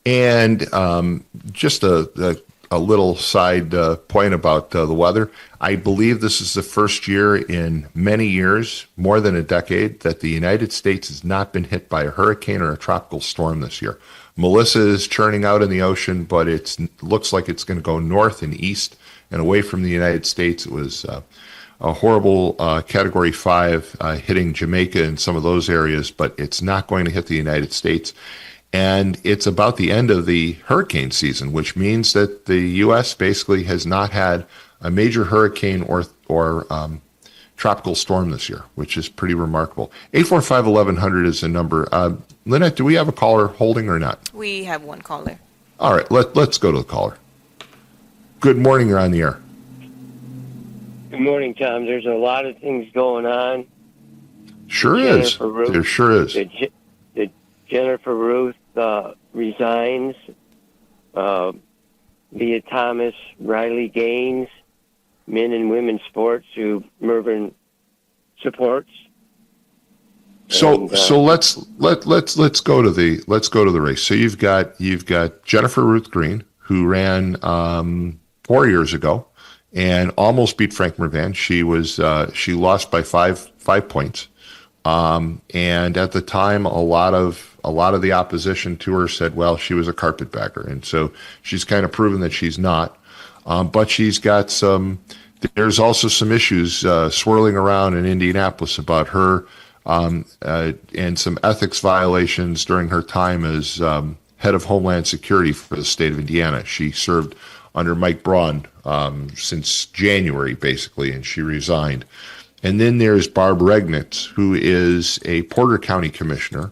And just a little side point about the weather. I believe this is the first year in many years, more than a decade, that the United States has not been hit by a hurricane or a tropical storm this year. Melissa is churning out in the ocean, but it looks like it's going to go north and east and away from the United States. It was a horrible Category 5 hitting Jamaica and some of those areas, but it's not going to hit the United States. And it's about the end of the hurricane season, which means that the U.S. basically has not had a major hurricane or tropical storm this year, which is pretty remarkable. 845-1100 is the number. Lynette, do we have a caller holding or not? We have one caller. All right, let's go to the caller. Good morning, you're on the air. Good morning, Tom. There's a lot of things going on. Sure is. There sure is. Jennifer Ruth resigns. Leah Thomas, Riley Gaines, men and women's sports who Mervyn supports. So let's go to the race. So you've got Jennifer Ruth Green, who ran 4 years ago and almost beat Frank Mervan. She lost by five points. And at the time, a lot of the opposition to her said, well, she was a carpetbagger. And so she's kind of proven that she's not. But she's got there's also some issues swirling around in Indianapolis about her and some ethics violations during her time as head of Homeland Security for the state of Indiana. She served under Mike Braun since January, basically, and she resigned. And then there's Barb Regnitz, who is a Porter County commissioner,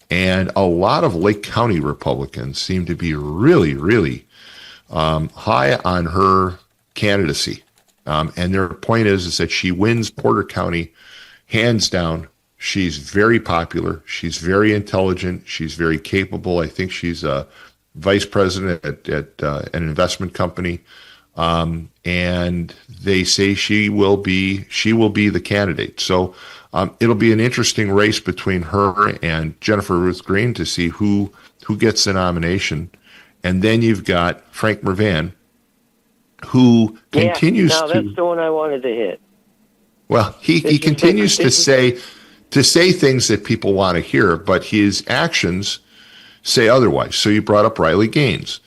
and a lot of Lake County Republicans seem to be really, really high on her candidacy. And their point is that she wins Porter County hands down. She's very popular. She's very intelligent. She's very capable. I think she's a vice president at an investment company. And they say she will be the candidate. So it'll be an interesting race between her and Jennifer Ruth Green to see who gets the nomination. And then you've got Frank Mervan, who continues to. That's the one I wanted to hit. Well, he continues to say things that people want to hear, but his actions say otherwise. So you brought up Riley Gaines.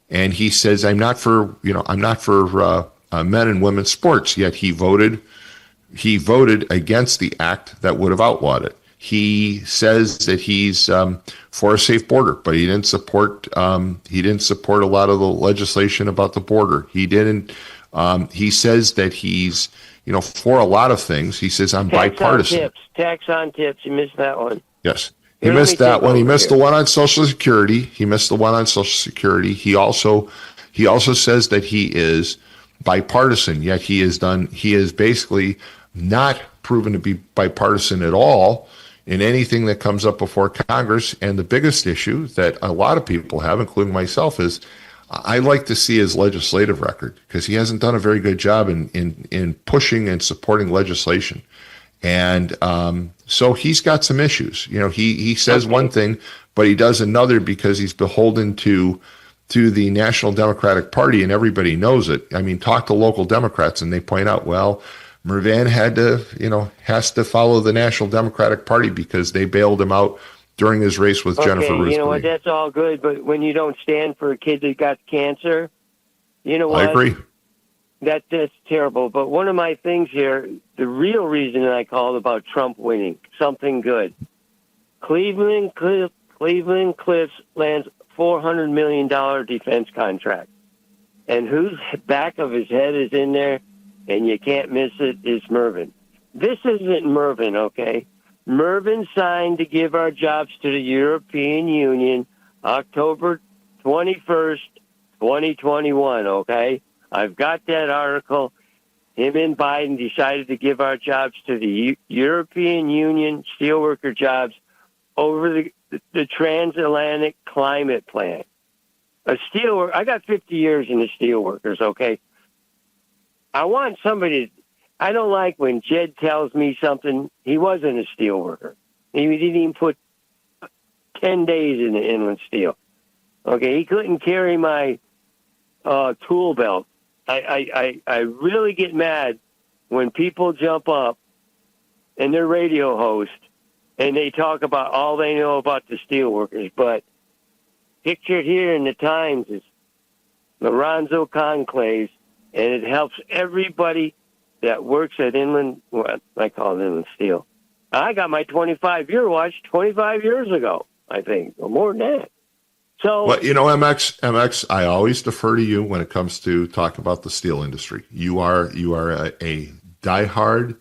And he says, I'm not for men and women's sports. Yet he voted against the act that would have outlawed it. He says that he's for a safe border, but he didn't support a lot of the legislation about the border. He didn't. He says that he's for a lot of things. He says I'm bipartisan. Tax on tips. You missed that one. Yes. He missed that one. He missed the one on Social Security. He also says that he is bipartisan, yet he is basically not proven to be bipartisan at all in anything that comes up before Congress. And the biggest issue that a lot of people have, including myself, is I like to see his legislative record, because he hasn't done a very good job in pushing and supporting legislation. And so he's got some issues. He says one thing, but he does another because he's beholden to the National Democratic Party, and everybody knows it. I mean, talk to local Democrats, and they point out, well, Mervan has to follow the National Democratic Party because they bailed him out during his race with Jennifer Ruth. You know what? That's all good, but when you don't stand for a kid that got cancer, you know what? I agree. That's terrible. But one of my things here, the real reason that I called about Trump winning, something good. Cleveland Cliffs lands $400 million defense contract. And whose back of his head is in there, and you can't miss it, is Mervyn. This isn't Mervyn, okay? Mervyn signed to give our jobs to the European Union October 21st, 2021, okay? I've got that article. Him and Biden decided to give our jobs to the European Union steelworker jobs over the transatlantic climate plan. I got 50 years in the steelworkers, okay? I want somebody. I don't like when Jed tells me something. He wasn't a steelworker. He didn't even put 10 days in the inland steel. Okay, he couldn't carry my tool belt. I really get mad when people jump up and they're radio hosts and they talk about all they know about the steelworkers. But pictured here in the Times is Lorenzo Conclaves, and it helps everybody that works at Inland, well, I call it Inland Steel. I got my 25-year watch 25 years ago, I think, or more than that. So, well, MX, I always defer to you when it comes to talk about the steel industry. You are a diehard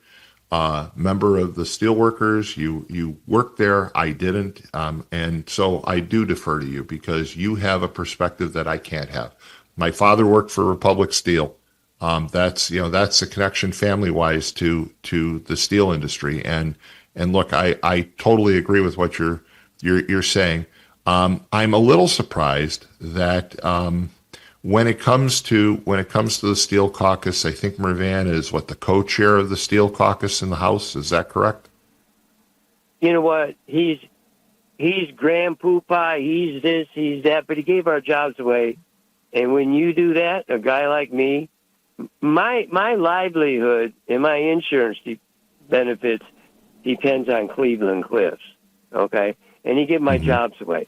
member of the steelworkers. You worked there. I didn't, and so I do defer to you because you have a perspective that I can't have. My father worked for Republic Steel. That's a connection family wise to the steel industry. And look, I totally agree with what you're saying. I'm a little surprised that when it comes to the Steel Caucus, I think Mervan is the co-chair of the Steel Caucus in the House. Is that correct? You know what? He's grandpoopa. He's this. He's that. But he gave our jobs away. And when you do that, a guy like me, my livelihood and my insurance benefits depends on Cleveland Cliffs. Okay, and he gave my jobs away.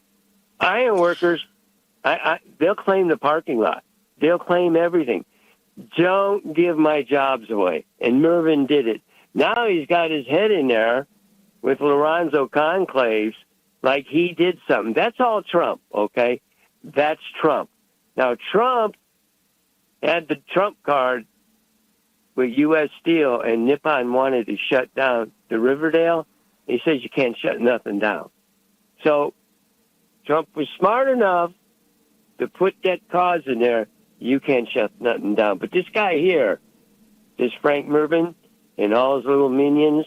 Iron workers, they'll claim the parking lot. They'll claim everything. Don't give my jobs away. And Mervyn did it. Now he's got his head in there with Lorenzo Conclaves like he did something. That's all Trump, okay? That's Trump. Now, Trump had the Trump card with U.S. Steel, and Nippon wanted to shut down the Riverdale. He says you can't shut nothing down. So Trump was smart enough to put that clause in there, you can't shut nothing down. But this guy here, this Frank Mervyn and all his little minions,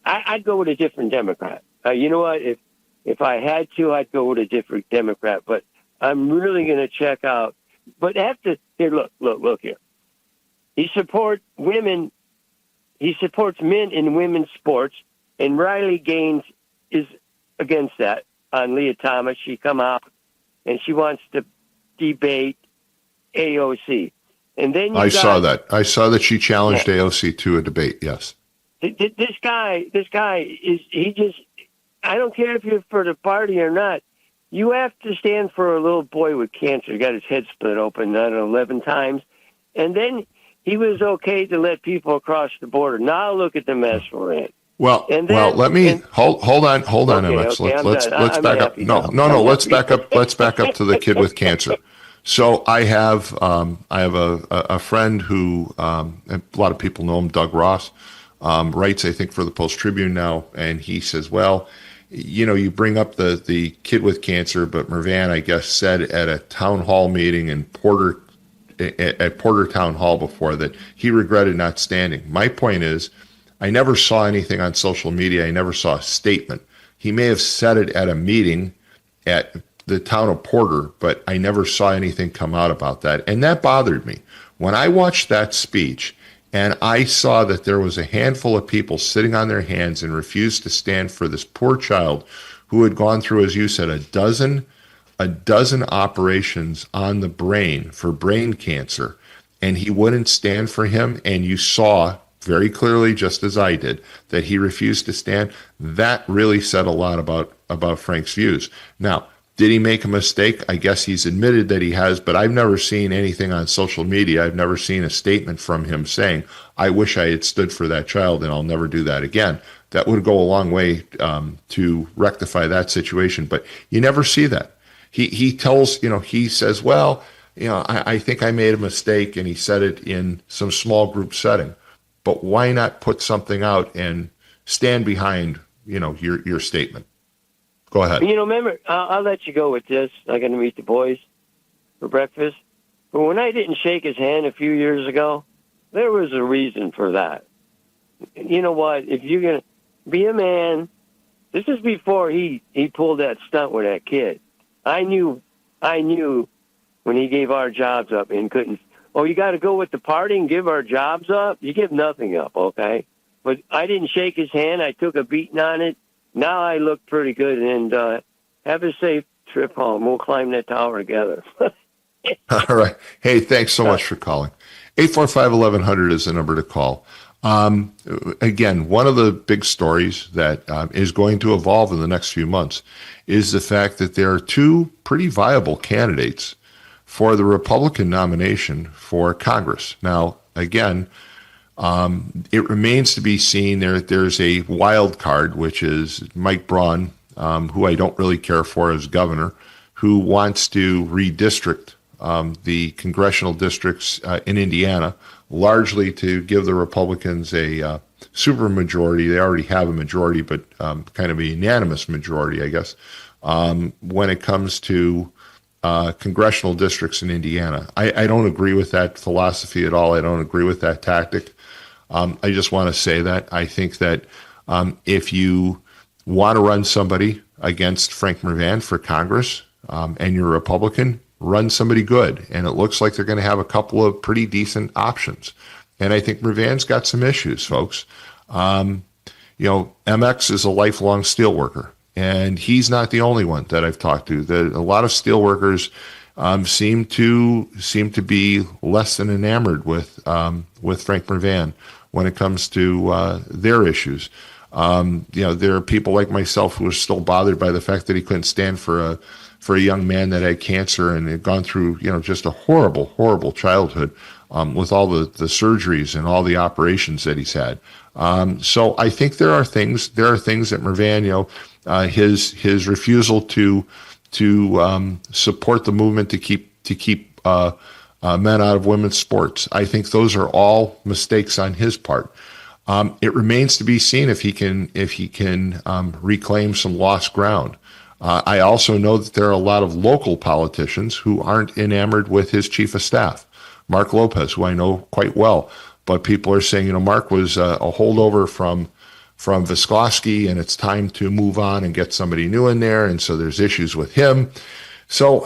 I'd go with a different Democrat. You know what? If I had to, I'd go with a different Democrat. But I'm really going to check out. But here, look here. He supports women. He supports men in women's sports, and Riley Gaines is against that. On Leah Thomas, she come out and she wants to debate AOC. And then I saw that she challenged AOC to a debate. Yes. This guy is I don't care if you're for the party or not. You have to stand for a little boy with cancer. He got his head split open 11 times. And then he was okay to let people across the border. Now look at the mess we're in. Well, let me hold on, MX. Let's back up. No, let's back up. Let's back up to the kid with cancer. So I have a friend who a lot of people know him, Doug Ross, writes I think for the Post Tribune now, and he says, well, you bring up the kid with cancer, but Mervan, I guess, said at a town hall meeting in Porter Town Hall before that he regretted not standing. My point is, I never saw anything on social media. I never saw a statement. He may have said it at a meeting at the town of Porter, but I never saw anything come out about that. And that bothered me. When I watched that speech and I saw that there was a handful of people sitting on their hands and refused to stand for this poor child who had gone through, as you said, a dozen operations on the brain for brain cancer, and he wouldn't stand for him, and you saw very clearly, just as I did, that he refused to stand. That really said a lot about Frank's views. Now, did he make a mistake? I guess he's admitted that he has, but I've never seen anything on social media. I've never seen a statement from him saying, I wish I had stood for that child and I'll never do that again. That would go a long way to rectify that situation, but you never see that. He tells, he says, well, I think I made a mistake, and he said it in some small group setting. But why not put something out and stand behind, your statement? Go ahead. Remember, I'll let you go with this. I'm going to meet the boys for breakfast. But when I didn't shake his hand a few years ago, there was a reason for that. You know what? If you're going to be a man, this is before he pulled that stunt with that kid. I knew when he gave our jobs up and couldn't. Oh, you got to go with the party and give our jobs up? You give nothing up, okay? But I didn't shake his hand. I took a beating on it. Now I look pretty good. And have a safe trip home. We'll climb that tower together. All right. Hey, thanks so much for calling. 845-1100 is the number to call. Again, one of the big stories that is going to evolve in the next few months is the fact that there are two pretty viable candidates for the Republican nomination for Congress. Now, again, it remains to be seen. There's a wild card, which is Mike Braun, who I don't really care for as governor, who wants to redistrict the congressional districts in Indiana, largely to give the Republicans a super majority. They already have a majority, but kind of a unanimous majority, I guess, when it comes to congressional districts in Indiana. I don't agree with that philosophy at all. I don't agree with that tactic. I just want to say that. I think that if you want to run somebody against Frank Mrvan for Congress and you're a Republican, run somebody good. And it looks like they're going to have a couple of pretty decent options. And I think Mrvan's got some issues, folks. MX is a lifelong steelworker, and he's not the only one that I've talked to. A lot of steelworkers seem to be less than enamored with Frank Mrvan when it comes to their issues. There are people like myself who are still bothered by the fact that he couldn't stand for a young man that had cancer and had gone through, just a horrible, horrible childhood with all the surgeries and all the operations that he's had. So I think there are things that Mrvan, his refusal to support the movement to keep men out of women's sports. I think those are all mistakes on his part. It remains to be seen if he can reclaim some lost ground. I also know that there are a lot of local politicians who aren't enamored with his chief of staff, Mark Lopez, who I know quite well. But people are saying, Mark was a holdover from Visclosky, and it's time to move on and get somebody new in there. And so there's issues with him. So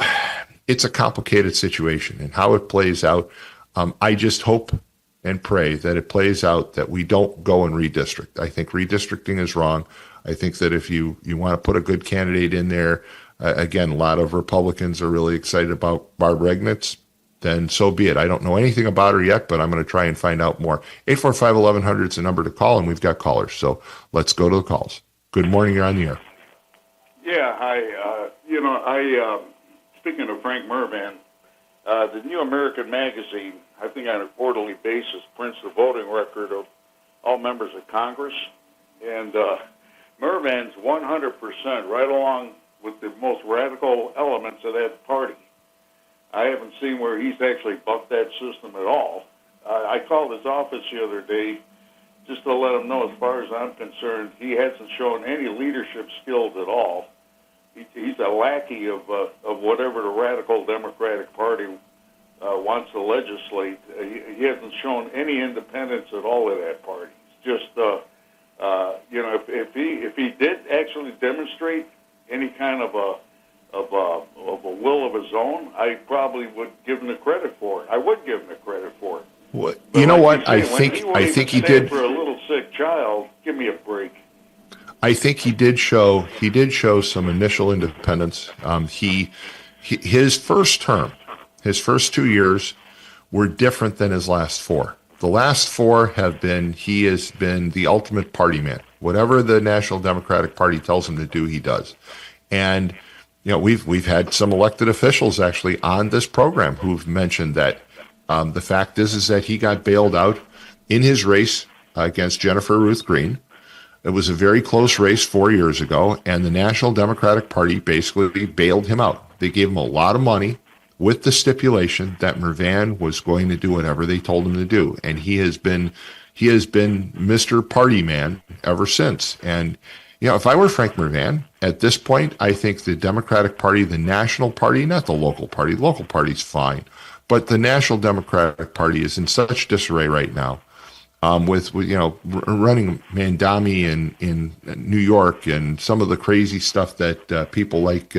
it's a complicated situation, and how it plays out, I just hope and pray that it plays out that we don't go and redistrict. I think redistricting is wrong. I think that if you want to put a good candidate in there, again, a lot of Republicans are really excited about Barb Regnitz, then so be it. I don't know anything about her yet, but I'm going to try and find out more. 845-1100 is the number to call, and we've got callers. So let's go to the calls. Good morning. You're on the air. Yeah, hi. Speaking of Frank Mrvan, the New American Magazine, I think on a quarterly basis, prints the voting record of all members of Congress. And Mrvan's 100% right along with the most radical elements of that party. I haven't seen where he's actually bucked that system at all. I called his office the other day just to let him know, as far as I'm concerned, he hasn't shown any leadership skills at all. He's a lackey of whatever the radical Democratic Party wants to legislate. He hasn't shown any independence at all of that party. It's just, if he did actually demonstrate any kind of a will of his own, I probably would give him the credit for it. I would give him the credit for it. What? You know what? I think he did. For a little sick child, give me a break. I think he did show some initial independence. His first term, his first 2 years were different than his last four. The last four he has been the ultimate party man. Whatever the National Democratic Party tells him to do, he does. And we've had some elected officials actually on this program who've mentioned that the fact is that he got bailed out in his race against Jennifer Ruth Green. It was a very close race 4 years ago, and the National Democratic Party basically bailed him out. They gave him a lot of money with the stipulation that Mrvan was going to do whatever they told him to do, and he has been Mr. Party Man ever since. And if I were Frank Mrvan at this point, I think the Democratic Party, the national party, not the local party's fine, but the National Democratic Party is in such disarray right now. With running Mandami in New York and some of the crazy stuff that people like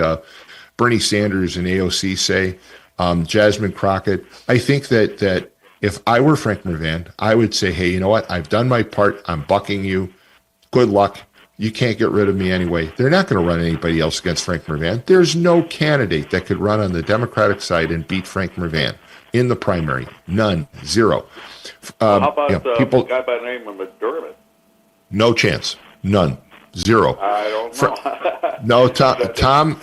Bernie Sanders and AOC say, Jasmine Crockett. I think that if I were Frank Mrvan, I would say, hey, you know what? I've done my part. I'm bucking you. Good luck. You can't get rid of me anyway. They're not going to run anybody else against Frank Mervan. There's no candidate that could run on the Democratic side and beat Frank Mervan in the primary. None. Zero. How about people? a guy by the name of McDermott? No chance. None. Zero. I don't know. No, Tom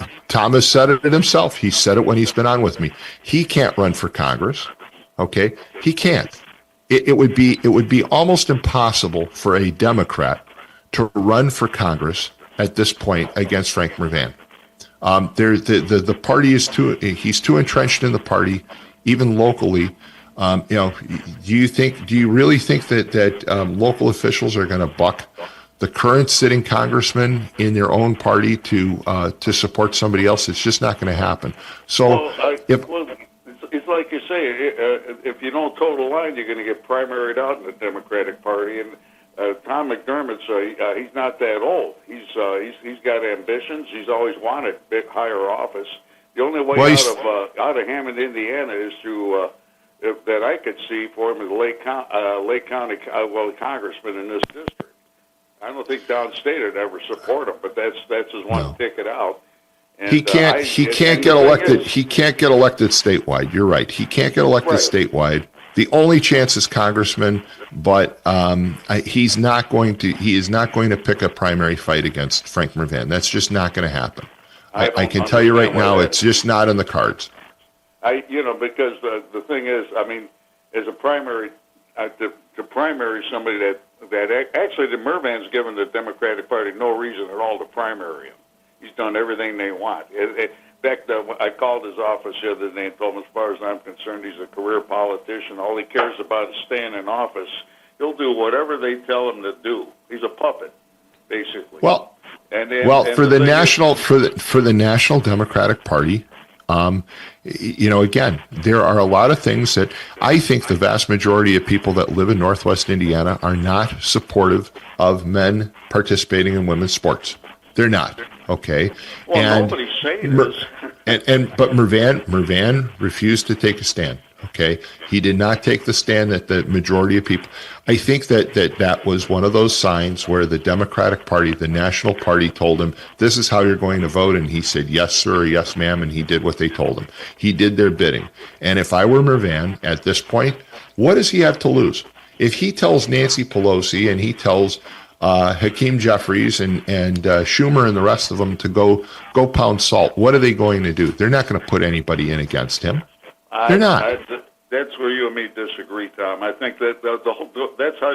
has said it himself. He said it when he's been on with me. He can't run for Congress. Okay, he can't. It would be almost impossible for a Democrat to run for Congress at this point against Frank Mervan. The party is he's too entrenched in the party, even locally. Do you really think that local officials are going to buck the current sitting congressman in their own party to support somebody else? It's just not going to happen. So it's like you say, if you don't toe the line, you're going to get primaried out in the Democratic Party. And Tom McDermott's he's not that old. He's got ambitions. He's always wanted big higher office. The only way out of Hammond, Indiana, is through that I could see for him as Lake County congressman in this district. I don't think downstate would ever support him, but that's his one ticket out. And, he can't get elected. He can't get elected statewide. You're right. He can't get elected statewide. The only chance is congressman, but he is not going to pick a primary fight against Frank Mervan. That's just not going to happen. I can tell you right now, it's just not in the cards. Because the thing is, I mean, as a primary, to primary somebody that actually the Mervan's given the Democratic Party no reason at all to primary him. He's done everything they want. I called his office the other day and told him, as far as I'm concerned, he's a career politician. All he cares about is staying in office. He'll do whatever they tell him to do. He's a puppet, basically. For the National Democratic Party, again, there are a lot of things that I think the vast majority of people that live in Northwest Indiana are not supportive of men participating in women's sports. They're not. Okay. Well, nobody's saying this. But Mervan refused to take a stand. Okay. He did not take the stand that the majority of people. I think that was one of those signs where the Democratic Party, the national party, told him, this is how you're going to vote. And he said, yes, sir, yes, ma'am. And he did what they told him. He did their bidding. And if I were Mervan at this point, what does he have to lose? If he tells Nancy Pelosi and he tells Hakeem Jeffries and Schumer and the rest of them to go pound salt, what are they going to do? They're not going to put anybody in against him. They're not. That's where you and me disagree, Tom. I think that that's how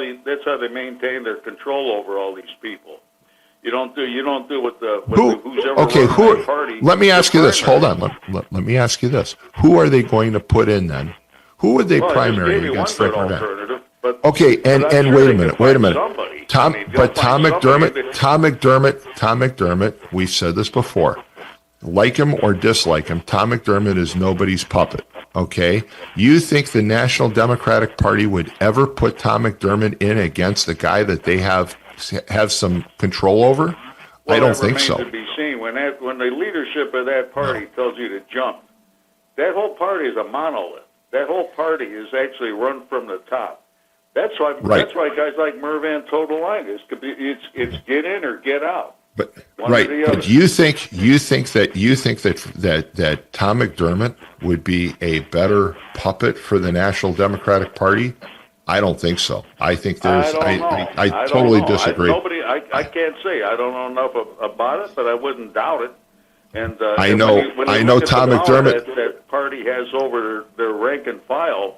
they maintain their control over all these people. You don't do with who's ever running the party. Let me ask you this. Hold on. Let me ask you this. Who are they going to put in then? Who would they primary against Frank Mervan? Okay, and wait a minute. Tom McDermott, we've said this before. Like him or dislike him, Tom McDermott is nobody's puppet. Okay? You think the National Democratic Party would ever put Tom McDermott in against the guy that they have some control over? Well, I don't think so. To be seen. When the leadership of that party tells you to jump, that whole party is a monolith. That whole party is actually run from the top. That's why guys like Mervan toe the line. It's get in or get out. But you think that Tom McDermott would be a better puppet for the National Democratic Party? I don't think so. I think I totally disagree. I can't say. I don't know enough about it, but I wouldn't doubt it. And I know Tom McDermott. That party has over their rank and file.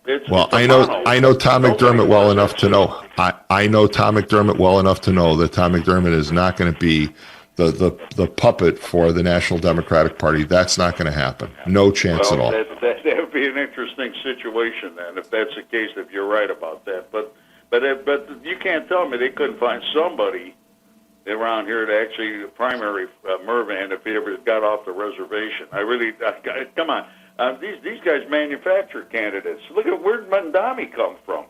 I know Tom McDermott well enough to know. I know Tom McDermott well enough to know that Tom McDermott is not going to be the puppet for the National Democratic Party. That's not going to happen. No chance at all. That would be an interesting situation then, if that's the case. If you're right about that, but you can't tell me they couldn't find somebody around here to actually primary Mervan if he ever got off the reservation. Come on. These guys manufacture candidates. Look at where Mandami come from.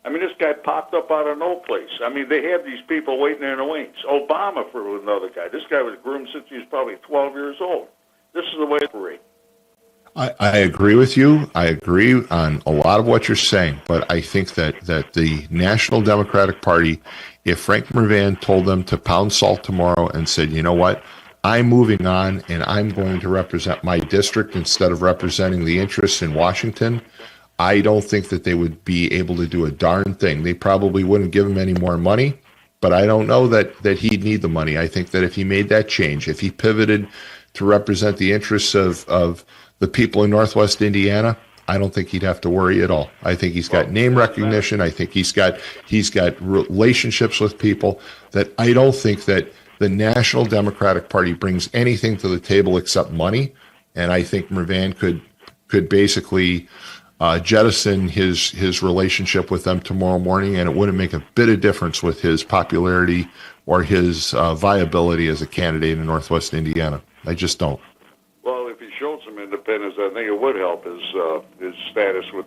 I mean, this guy popped up out of no place. I mean, they have these people waiting in the wings. Obama for another guy. This guy was groomed since he was probably 12 years old. This is the way it operates. I agree with you. I agree on a lot of what you're saying, but I think that the National Democratic Party if Frank Mervan told them to pound salt tomorrow and said, you know what, I'm moving on and I'm going to represent my district instead of representing the interests in Washington, I don't think that they would be able to do a darn thing. They probably wouldn't give him any more money, but I don't know that he'd need the money. I think that if he made that change, if he pivoted to represent the interests of the people in Northwest Indiana, I don't think he'd have to worry at all. I think he's got name recognition. I think he's got relationships with people that I don't think that the National Democratic Party brings anything to the table except money. And I think Mervan could basically jettison his relationship with them tomorrow morning, and it wouldn't make a bit of difference with his popularity or his viability as a candidate in Northwest Indiana. I just don't. Well, if he showed some independence, I think it would help his status with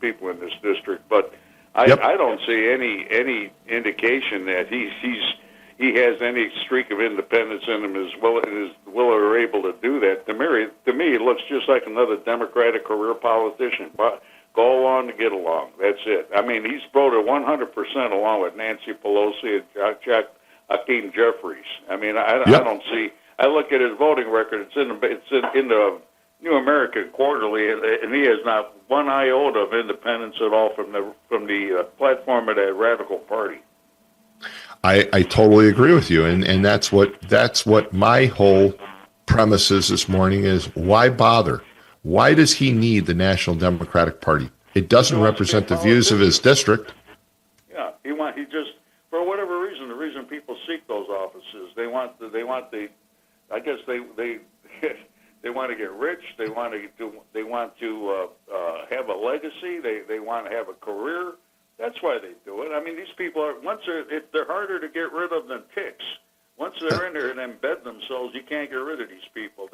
people in this district. But I don't see any indication that he has any streak of independence in him as well or able to do that. To me, it looks just like another Democratic career politician. But go along to get along. That's it. I mean, he's voted 100% along with Nancy Pelosi and Hakeem Jeffries. I mean, I don't see. I look at his voting record. It's in the New American Quarterly, and he has not one iota of independence at all from the platform of that radical party. I totally agree with you, and that's what my whole premise is this morning is why bother? Why does he need the National Democratic Party? It doesn't represent the views of his district. Yeah, he just for whatever reason, the reason people seek those offices, they want the I guess they they want to get rich. They want to have a legacy. They want to have a career. That's why they do it. I mean, these people are they're harder to get rid of than ticks. Once they're in there and embed themselves, you can't get rid of these people.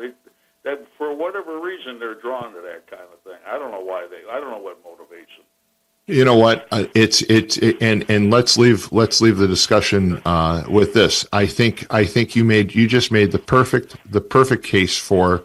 That for whatever reason they're drawn to that kind of thing. I don't know why I don't know what motivates them. You know what? And let's leave the discussion with this. I think you just made the perfect case for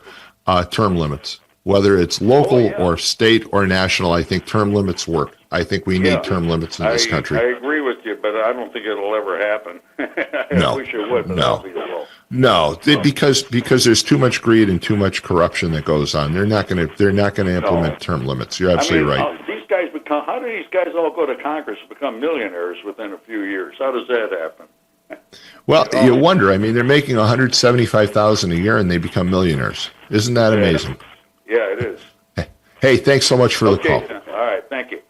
term limits, whether it's local or state or national. I think term limits work. I think we need term limits in this country. I agree with you, but I don't think it'll ever happen. I wish it would, but I don't think it will. No, because there's too much greed and too much corruption that goes on. They're not going to implement term limits. You're absolutely right. How do these guys all go to Congress and become millionaires within a few years? How does that happen? Well, you wonder. I mean, they're making $175,000 a year and they become millionaires. Isn't that amazing? Yeah, it is. Hey, thanks so much for the call. All right, thank you.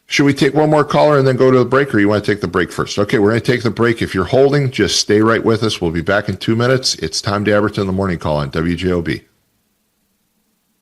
Should we take one more caller and then go to the break, or you want to take the break first? Okay, we're going to take the break. If you're holding, just stay right with us. We'll be back in 2 minutes. It's Tom Dabertin, the morning call on WJOB.